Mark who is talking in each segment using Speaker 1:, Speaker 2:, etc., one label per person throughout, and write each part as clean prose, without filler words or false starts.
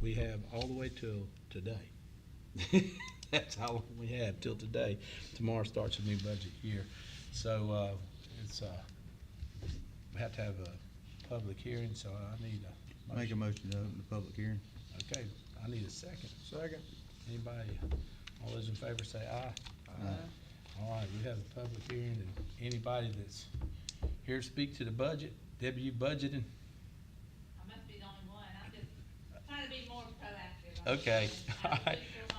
Speaker 1: we have all the way till today. That's how long we have, till today. Tomorrow starts a new budget year. So, we have to have a public hearing, so I need a
Speaker 2: Make a
Speaker 1: motion.
Speaker 2: motion to open the public hearing.
Speaker 1: Okay, I need a second.
Speaker 3: Second.
Speaker 1: Anybody, all those in favor say aye. All right, we have a public hearing, and anybody that's here to speak to the budget, Debbie, you budgeting?
Speaker 4: I must be the only one. I'm just trying to be more proactive.
Speaker 1: Okay,
Speaker 4: I've
Speaker 1: all
Speaker 4: been
Speaker 1: right.
Speaker 4: for a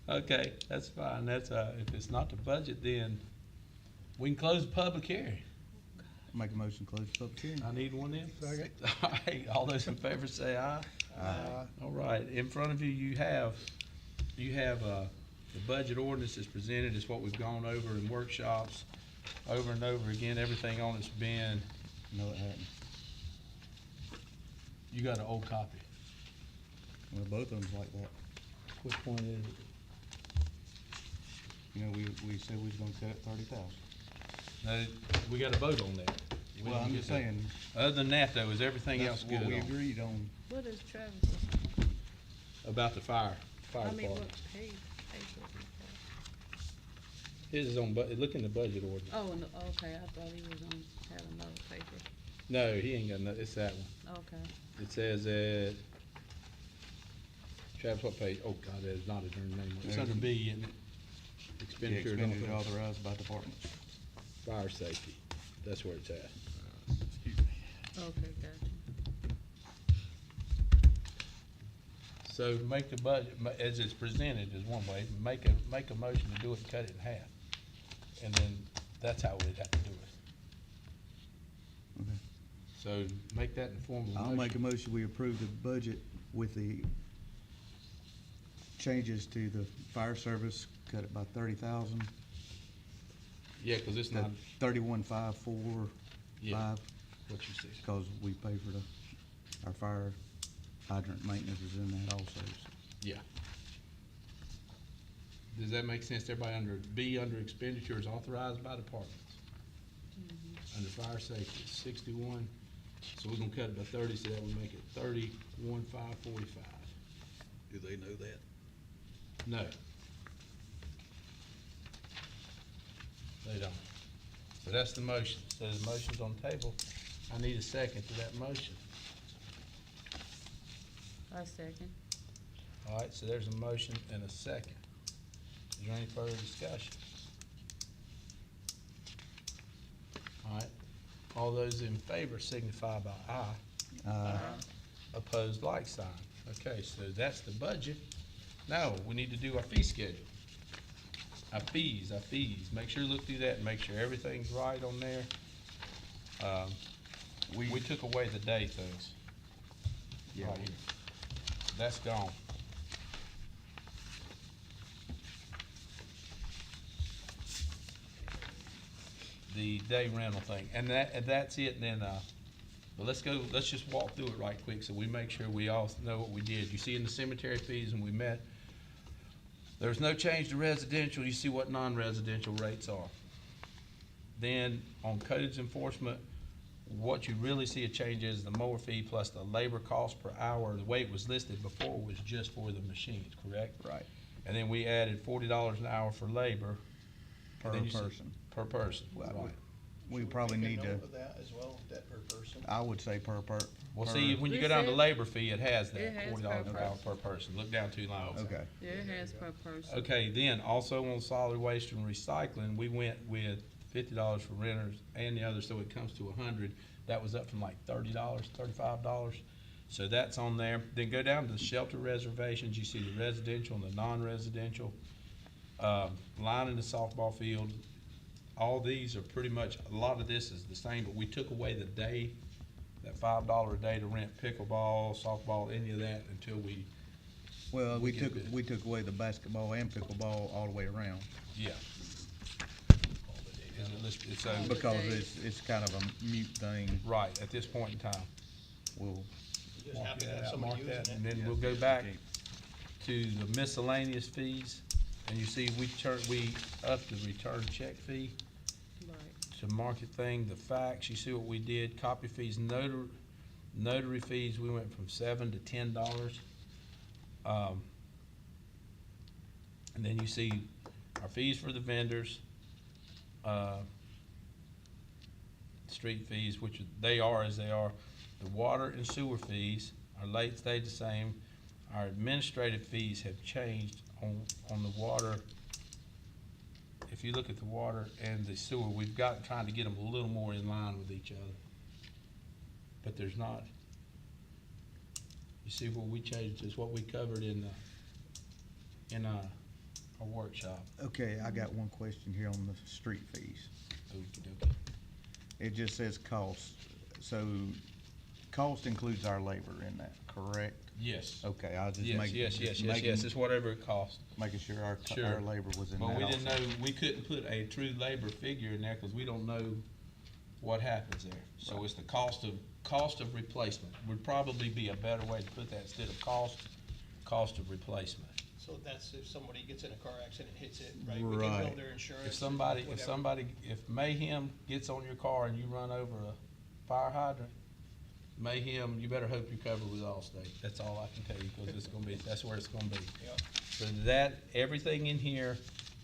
Speaker 4: while.
Speaker 1: Okay, that's fine, that's, if it's not the budget, then we can close the public hearing.
Speaker 2: Make a motion to close the public hearing.
Speaker 1: I need one then?
Speaker 3: Second.
Speaker 1: All right, all those in favor say aye.
Speaker 3: Aye.
Speaker 1: All right, in front of you, you have, the budget ordinance is presented, is what we've gone over in workshops, over and over again, everything on it's been,
Speaker 2: No, it hadn't.
Speaker 1: you got an old copy.
Speaker 2: Well, both of them's like that.
Speaker 1: Which one is it?
Speaker 2: You know, we said we was gonna cut it 30,000.
Speaker 1: No, we got a vote on that. We
Speaker 2: Well,
Speaker 1: didn't
Speaker 2: I'm
Speaker 1: get
Speaker 2: just
Speaker 1: that.
Speaker 2: saying,
Speaker 1: Other than that, though, is everything
Speaker 2: that's
Speaker 1: else good
Speaker 2: what we
Speaker 1: on,
Speaker 2: agreed on.
Speaker 5: What is Travis?
Speaker 1: about the fire
Speaker 5: I mean, what
Speaker 1: department?
Speaker 5: page?
Speaker 1: His is on, look in the budget ordinance.
Speaker 5: Oh, no, okay, I thought he was on, had another paper.
Speaker 1: No, he ain't got no, it's that one.
Speaker 5: Okay.
Speaker 1: It says, Travis, what page? Oh, God, that is not a darn name. It's under B, isn't it?
Speaker 2: The
Speaker 1: Expenditure.
Speaker 2: expenditure authorized by departments.
Speaker 1: Fire safety, that's where it's at.
Speaker 5: Okay, gotcha.
Speaker 1: So make the budget, as it's presented is one way, make a motion to do it and cut it in half. And then that's how we'd have to do it.
Speaker 2: Okay.
Speaker 1: So make that in the form of a motion.
Speaker 2: I'll make a motion, we approve the budget with the changes to the fire service, cut it by 30,000.
Speaker 1: Yeah, cause it's
Speaker 2: The
Speaker 1: not,
Speaker 2: 31,545,
Speaker 1: yeah, what you said.
Speaker 2: because we pay for our fire hydrant maintenance is in that also. So.
Speaker 1: Yeah. Does that make sense to everybody? Under B, under expenditures authorized by departments? Under fire safety, it's 61, so we're gonna cut it by 30, so that would make it 31,545.
Speaker 3: Do they know that?
Speaker 1: No. They don't. So that's the motion. So the motion's on the table. I need a second to that motion.
Speaker 5: I second.
Speaker 1: All right, so there's a motion and a second. Is there any further discussion? All right, all those in favor signify by aye. Opposed, like sign. Okay, so that's the budget. Now, we need to do our fee schedule. Our fees. Make sure you look through that and make sure everything's right on there. We took away the day things.
Speaker 2: Yeah.
Speaker 1: Right here. That's gone. The day rental thing, and that's it, and then, but let's just walk through it right quick, so we make sure we all know what we did. You see in the cemetery fees, and we met, there's no change to residential, you see what non-residential rates are. Then, on codes enforcement, what you really see a change is the mower fee plus the labor cost per hour. The way it was listed before was just for the machines, correct?
Speaker 2: Right.
Speaker 1: And then we added $40 an hour for labor.
Speaker 2: Per
Speaker 1: And then you see-
Speaker 2: person.
Speaker 1: Per person,
Speaker 2: Well,
Speaker 1: right.
Speaker 2: We
Speaker 3: Should
Speaker 2: probably
Speaker 3: make a
Speaker 2: need to,
Speaker 3: note of that as well, that per person.
Speaker 2: I would say per.
Speaker 1: Well,
Speaker 2: per-
Speaker 1: see, when you
Speaker 5: It
Speaker 1: go down to
Speaker 5: says-
Speaker 1: labor fee, it has
Speaker 5: It
Speaker 1: that,
Speaker 5: has
Speaker 1: $40 an
Speaker 5: per
Speaker 1: hour per person. Look down 2 lines.
Speaker 2: Okay.
Speaker 5: Yeah, it has per person.
Speaker 1: Okay, then also on solid waste and recycling, we went with $50 for renters and the other, so it comes to 100. That was up from like $30, $35. So that's on there. Then go down to the shelter reservations. You see the residential and the non-residential. Line in the softball field. All these are pretty much, a lot of this is the same, but we took away the day, that $5 a day to rent pickleball, softball, any of that until we,
Speaker 2: Well,
Speaker 1: We get it.
Speaker 2: we took away the basketball and pickleball all the way around,
Speaker 1: yeah. Is it listed? It's
Speaker 5: Oh,
Speaker 1: over.
Speaker 2: because
Speaker 5: Okay.
Speaker 2: it's kind of a mute thing.
Speaker 1: Right, at this point in time.
Speaker 2: We'll,
Speaker 3: Just
Speaker 1: Mark
Speaker 3: happy to
Speaker 1: that
Speaker 3: have
Speaker 1: out,
Speaker 3: somebody
Speaker 1: mark that,
Speaker 3: using
Speaker 1: and
Speaker 3: it.
Speaker 1: then we'll go back to the miscellaneous fees. And you see, we upped the return check fee
Speaker 5: Right.
Speaker 1: to market thing, the facts, you see what we did, copy fees, notary fees, we went from $7 to $10. And then you see our fees for the vendors, street fees, which they are as they are. The water and sewer fees, our late stayed the same. Our administrative fees have changed on the water. If you look at the water and the sewer, we've got, trying to get them a little more in line with each other. But there's not. You see what we changed is what we covered in our workshop.
Speaker 2: Okay, I got one question here on the street fees.
Speaker 1: Okey-dokey.
Speaker 2: It just says cost, so cost includes our labor in that, correct?
Speaker 1: Yes.
Speaker 2: Okay, I was just
Speaker 1: Yes,
Speaker 2: making.
Speaker 1: yes,
Speaker 2: just
Speaker 1: yes, yes,
Speaker 2: making-
Speaker 1: yes, it's whatever it costs.
Speaker 2: Making sure our
Speaker 1: Sure.
Speaker 2: labor was in that
Speaker 1: But we didn't
Speaker 2: also.
Speaker 1: know, we couldn't put a true labor figure in there, cause we don't know what happens there. So it's the cost of replacement, would probably be a better way to put that, instead of cost of replacement.
Speaker 3: So that's if somebody gets in a car accident, hits it, right? We can
Speaker 2: Right.
Speaker 3: bill their insurance.
Speaker 1: If mayhem gets on your car and you run over a fire hydrant, mayhem, you better hope you're covered with Allstate. That's all I can tell you, cause it's gonna be, that's where it's gonna be.
Speaker 3: Yep.
Speaker 1: So that, everything in here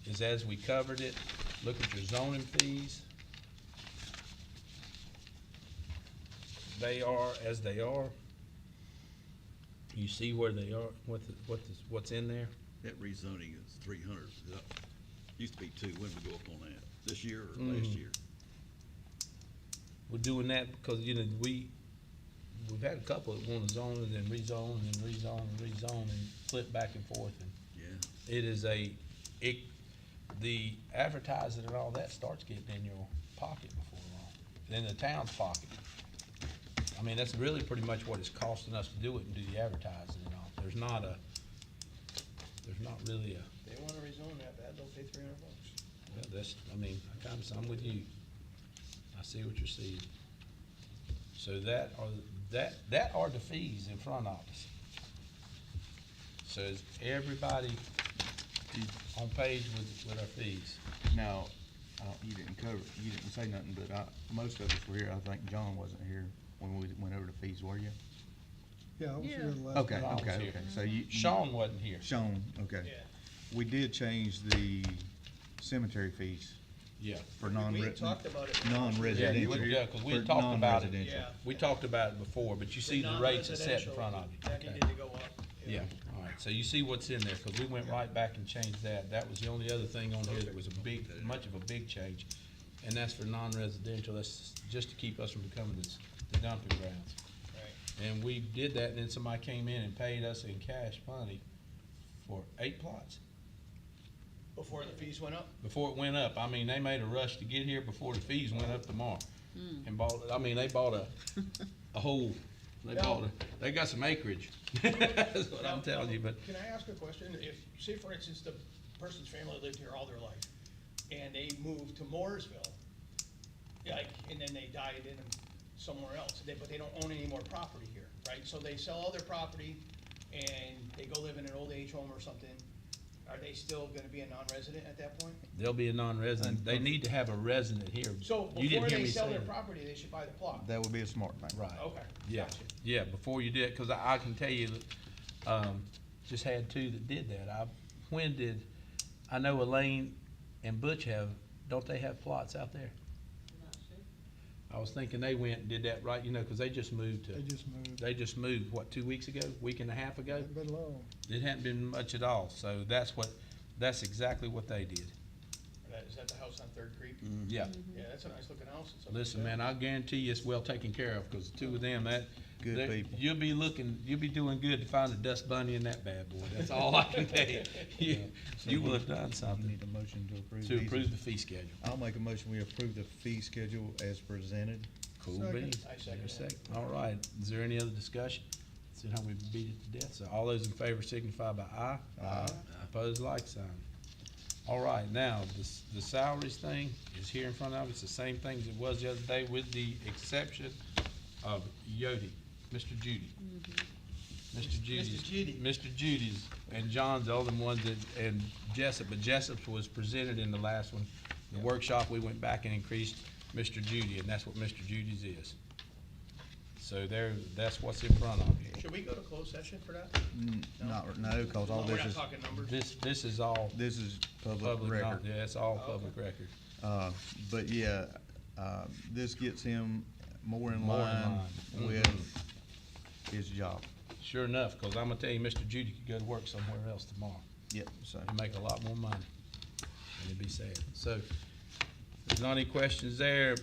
Speaker 1: is as we covered it. Look at your zoning fees. They are as they are. You see where they are, what's in there?
Speaker 6: That rezoning is 300. Used to be 2. When did we go up on that? This year or last
Speaker 1: Mhm.
Speaker 6: year?
Speaker 1: We're doing that because, we've had a couple that want to zone and then rezone and then rezone and rezone and flip back and forth. And
Speaker 6: Yeah.
Speaker 1: it is the advertising and all that starts getting in your pocket before long, in the town's pocket. I mean, that's really pretty much what it's costing us to do it and do the advertising and all. There's not really a,
Speaker 3: They wanna rezone that bad, they'll pay $300.
Speaker 1: I'm with you. I see what you're seeing. So that are the fees in front of us. So is everybody on page with our fees?
Speaker 2: Now, you didn't say nothing, but most of us were here. I think John wasn't here when we went over the fees, were you?
Speaker 7: Yeah, I was
Speaker 5: Yeah.
Speaker 7: here the last.
Speaker 2: Okay,
Speaker 1: I was
Speaker 2: okay,
Speaker 1: here.
Speaker 2: okay. So you.
Speaker 1: Sean wasn't here.
Speaker 2: Sean, okay.
Speaker 3: Yeah.
Speaker 2: We did change the cemetery fees
Speaker 1: Yeah.
Speaker 2: for
Speaker 3: We talked about it.
Speaker 2: non-residential.
Speaker 1: Yeah, 'cause we
Speaker 2: for
Speaker 1: had talked about it.
Speaker 2: non-residential.
Speaker 3: Yeah.
Speaker 1: We talked about it before, but you see the rates are set in front of you.
Speaker 3: That
Speaker 1: Okay.
Speaker 3: needed to go up.
Speaker 1: Yeah, all right, so you see what's in there, because we went right back and changed that. That was the only other thing on here that was much of a big change. And that's for non-residential, that's just to keep us from becoming the dumping grounds.
Speaker 3: Right.
Speaker 1: And we did that, and then somebody came in and paid us in cash money for 8 plots.
Speaker 3: Before the fees went up?
Speaker 1: Before it went up, I mean, they made a rush to get here before the fees went up tomorrow. And they bought a whole, they got some acreage. That's what I'm telling you, but.
Speaker 3: Can I ask a question? If, say for instance, the person's family lived here all their life, and they moved to Mooresville, like, and then they died in somewhere else, but they don't own any more property here, right? So they sell all their property, and they go live in an old age home or something, are they still gonna be a non-resident at that point?
Speaker 1: They'll be a non-resident. They need to have a resident here.
Speaker 3: So
Speaker 1: You didn't
Speaker 3: before
Speaker 1: hear
Speaker 3: they
Speaker 1: me
Speaker 3: sell
Speaker 1: say
Speaker 3: their
Speaker 1: that.
Speaker 3: property, they should buy the plot?
Speaker 2: That would be a smart thing.
Speaker 1: Right.
Speaker 3: Okay,
Speaker 1: Yeah,
Speaker 3: gotcha.
Speaker 1: yeah, before you did, because I can tell you, just had 2 that did that. I know Elaine and Butch don't they have plots out there? I was thinking they went and did that right, because they just moved
Speaker 7: They just moved.
Speaker 1: what, 2 weeks ago, week and a half ago?
Speaker 7: Hadn't been long.
Speaker 1: It hadn't been much at all, so that's exactly what they did.
Speaker 3: Is that the house on Third Creek?
Speaker 1: Yeah.
Speaker 3: Yeah, that's a nice looking house. It's up
Speaker 1: Listen,
Speaker 3: there.
Speaker 1: man, I guarantee you it's well taken care of, because the 2 of them,
Speaker 2: Good
Speaker 1: they-
Speaker 2: people.
Speaker 1: you'll be doing good to find a dust bunny in that bad boy. That's all I can tell you. You will have done
Speaker 2: You
Speaker 1: something
Speaker 2: need a motion to approve
Speaker 1: to
Speaker 2: these.
Speaker 1: approve the fee schedule.
Speaker 2: I'll make a motion, we approve the fee schedule as presented.
Speaker 1: Cool
Speaker 7: Second.
Speaker 1: beans.
Speaker 3: I second
Speaker 1: There's a
Speaker 3: that.
Speaker 1: second. All right. Is there any other discussion? See how we beat it to death. So all those in favor signify by aye.
Speaker 2: Aye.
Speaker 1: Opposed, like sign. All right, now, the salaries thing is here in front of us. It's the same thing as it was the other day, with the exception of Yodi, Mr. Judy. Mr. Judy's.
Speaker 3: Judy.
Speaker 1: Mr. Judy's, and John's the only one that, and Jessup, but Jessup's was presented in the last one. The workshop, we went back and increased Mr. Judy, and that's what Mr. Judy's is. So that's what's in front of you.
Speaker 3: Should we go to closed session for that?
Speaker 2: No, cause all
Speaker 3: We're
Speaker 2: this
Speaker 3: not
Speaker 2: is,
Speaker 3: talking numbers?
Speaker 1: This is all
Speaker 2: this is public
Speaker 1: public,
Speaker 2: record.
Speaker 1: yeah, it's all
Speaker 3: Oh,
Speaker 1: public record.
Speaker 2: But yeah, this gets him more in
Speaker 1: More in
Speaker 2: line
Speaker 1: line.
Speaker 2: with his job.
Speaker 1: Sure enough, because I'm gonna tell you, Mr. Judy could go to work somewhere else tomorrow
Speaker 2: Yep, so,
Speaker 1: and make a lot more money. And it'd be sad. So, if there's not any questions there,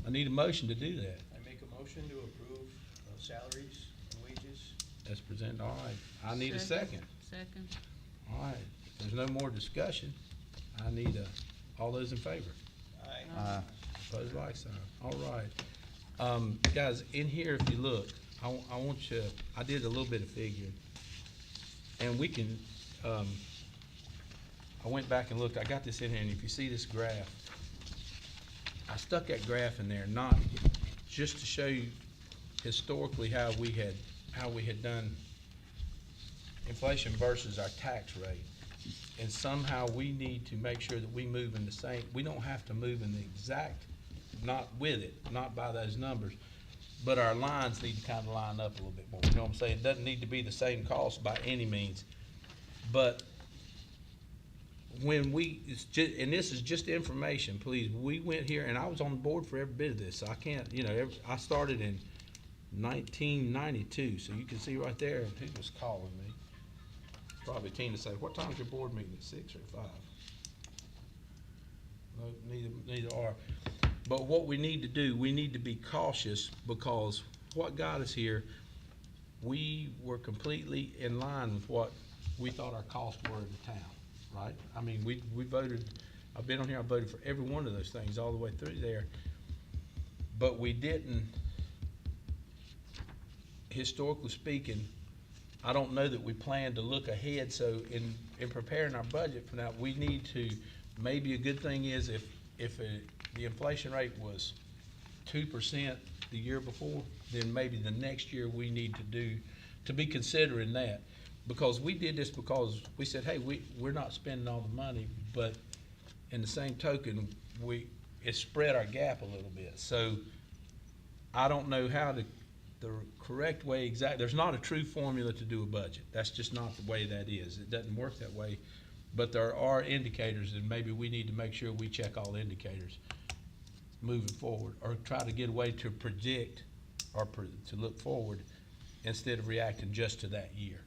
Speaker 1: I need a motion to do that.
Speaker 3: I make a motion to approve salaries and wages.
Speaker 1: That's presented, all right. I need a second.
Speaker 5: Second.
Speaker 1: All right, if there's no more discussion, I need all those in favor?
Speaker 3: Aye.
Speaker 1: Opposed, like sign. All right. Guys, in here, if you look, I want you, I did a little bit of figuring. And we can, I went back and looked, I got this in here, and if you see this graph, I stuck that graph in there, not just to show you historically how we had done inflation versus our tax rate. And somehow we need to make sure that we move in the same, we don't have to move in the exact, not with it, not by those numbers, but our lines need to kind of line up a little bit more. You know what I'm saying? It doesn't need to be the same cost by any means. But when it's just, and this is just information, please, we went here, and I was on the board for every bit of this, so I can't, I started in 1992, so you can see right there who was calling me. Probably Tina say, what time's your board meeting, at 6 or 5? No, neither are. But what we need to do, we need to be cautious, because what got us here, we were completely in line with what we thought our costs were in the town, right? I mean, we voted, I've been on here, I voted for every one of those things all the way through there. But we didn't, historically speaking, I don't know that we plan to look ahead, so in preparing our budget for that, we need to, maybe a good thing is if the inflation rate was 2% the year before, then maybe the next year we need to be considering that. Because we did this because we said, hey, we're not spending all the money, but in the same token, it spread our gap a little bit. So I don't know how the correct way there's not a true formula to do a budget. That's just not the way that is. It doesn't work that way. But there are indicators, and maybe we need to make sure we check all indicators moving forward, or try to get a way to predict or to look forward instead of reacting just to that year.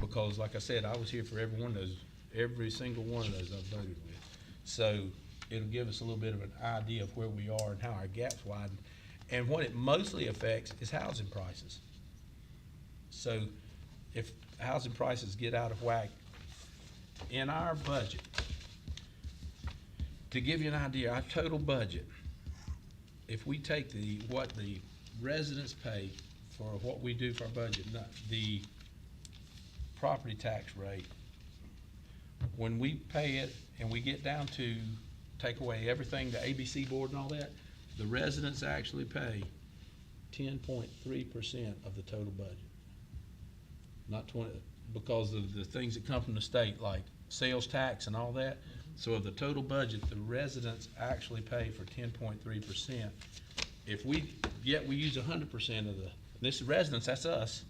Speaker 1: Because like I said, I was here for every single one of those I voted with. So it'll give us a little bit of an idea of where we are and how our gaps widen. And what it mostly affects is housing prices. So if housing prices get out of whack in our budget, to give you an idea, our total budget, if we take what the residents pay for what we do for our budget, the property tax rate, when we pay it and we get down to take away everything, the ABC board and all that, the residents actually pay 10.3% of the total budget. Not 20, because of the things that come from the state, like sales tax and all that. So of the total budget, the residents actually pay for 10.3%. Yet we use 100% of this is residents, that's us.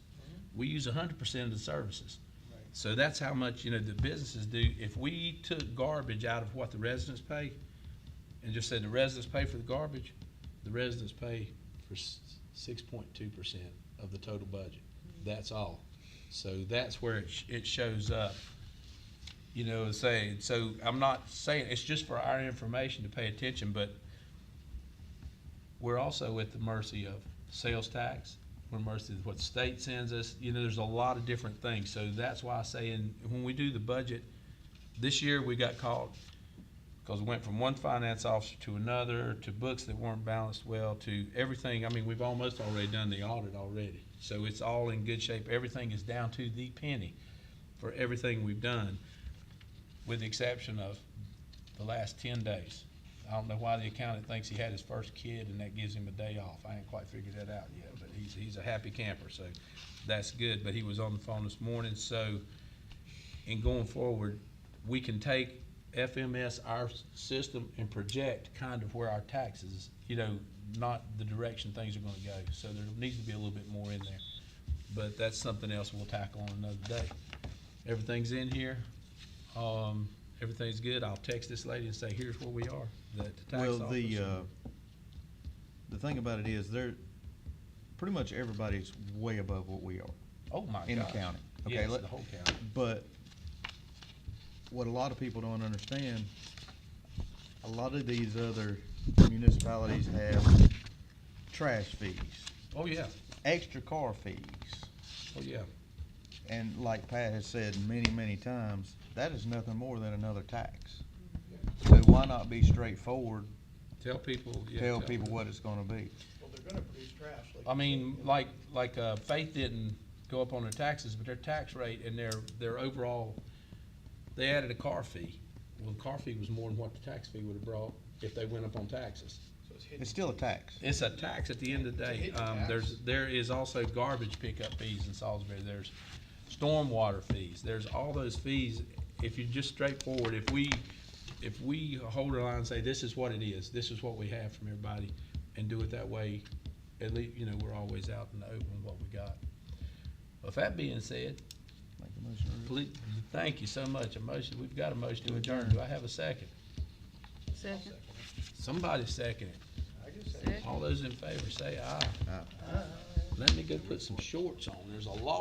Speaker 1: We use 100% of the services.
Speaker 3: Right.
Speaker 1: So that's how much, the businesses do. If we took garbage out of what the residents pay and just said the residents pay for the garbage, the residents pay for 6.2% of the total budget. That's all. So that's where it shows up. So I'm not saying, it's just for our information to pay attention, but we're also at the mercy of sales tax. We're at the mercy of what the state sends us. There's a lot of different things. So that's why I say, when we do the budget, this year we got caught because we went from one finance officer to another, to books that weren't balanced well, to everything. I mean, we've almost already done the audit already. So it's all in good shape. Everything is down to the penny for everything we've done, with the exception of the last 10 days. I don't know why the accountant thinks he had his first kid and that gives him a day off. I ain't quite figured that out yet, but he's a happy camper, so that's good. But he was on the phone this morning. So in going forward, we can take FMS, our system, and project kind of where our taxes, not the direction things are gonna go. So there needs to be a little bit more in there. But that's something else we'll tackle on another day. Everything's in here. Everything's good. I'll text this lady and say, here's where we are. The tax
Speaker 2: Well,
Speaker 1: office.
Speaker 2: the thing about it is, pretty much everybody's way above what we are
Speaker 1: Oh, my God.
Speaker 2: in the county. Okay,
Speaker 1: Yes, the whole county.
Speaker 2: But what a lot of people don't understand, a lot of these other municipalities have trash fees,
Speaker 1: Oh, yeah.
Speaker 2: extra car fees.
Speaker 1: Oh, yeah.
Speaker 2: And like Pat has said many, many times, that is nothing more than another tax. So why not be straightforward,
Speaker 1: Tell people, yeah.
Speaker 2: tell people what it's gonna be?
Speaker 3: Well, they're gonna produce trash like.
Speaker 1: I mean, like, Faith didn't go up on their taxes, but their tax rate and their overall, they added a car fee. Well, the car fee was more than what the tax fee would have brought if they went up on taxes.
Speaker 3: So it's hidden.
Speaker 2: It's still a tax.
Speaker 1: It's a tax at the end of the day.
Speaker 3: It's a hidden tax.
Speaker 1: There is also garbage pickup fees in Salisbury. There's stormwater fees. There's all those fees. If you're just straightforward, if we hold our line and say, this is what it is, this is what we have from everybody, and do it that way, at least, we're always out in the open with what we got. With that being said,
Speaker 2: Make a motion, Ruth.
Speaker 1: thank you so much. We've got a motion to adjourn. Do I have a second?
Speaker 5: Second.
Speaker 1: Somebody second it.
Speaker 3: I just said.
Speaker 5: Second.
Speaker 1: All those in favor say aye.
Speaker 2: Aye.
Speaker 1: Let me go put some shorts on. There's a law.